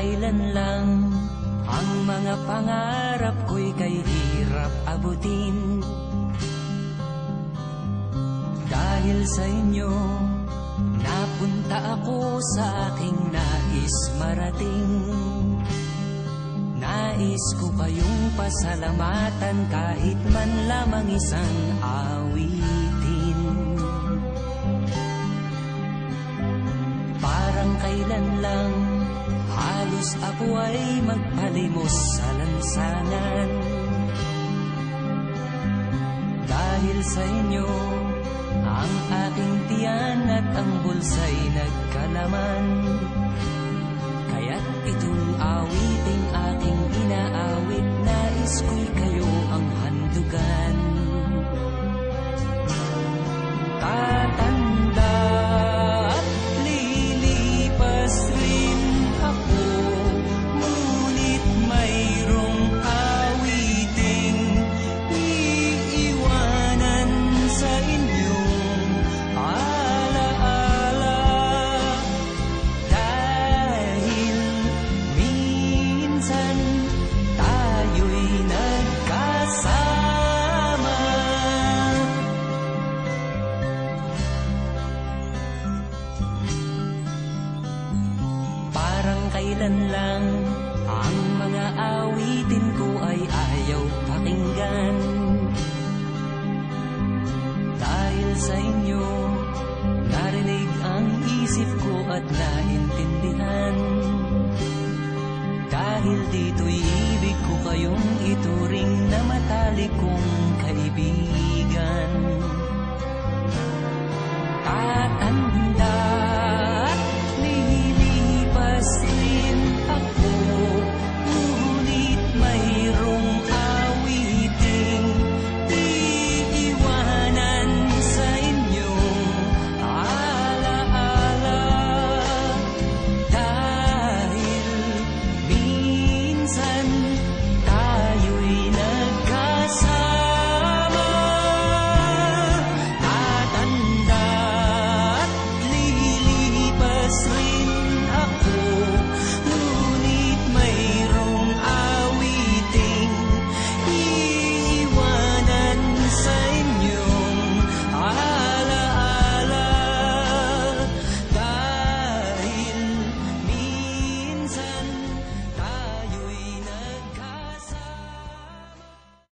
kailan lang ang mga pangarap ko'y kay hirap abutin. Dahil sa inyo, napunta ako sa aking nais marating. Nais ko kayong pasalamatan kahit man lamang isang awitin. Parang kailan lang halos ako ay magpalimos sa lansangan. Dahil sa inyo, ang aking tiyan at ang bulsa'y nagkalaman. Kaya't itong awiting aking inaawit, nais ko'y kayo ang handugan. Tatanda at lilipas rin ako, ngunit mayroong awiting iiwanan sa inyong alaala. Dahil minsan tayo'y nagkasama. Parang kailan lang ang mga awitin ko ay ayaw pakinggan. Dahil sa inyo, narinig ang isip ko at naintindihan. Dahil dito'y ibig ko kayong ituring na matalik kong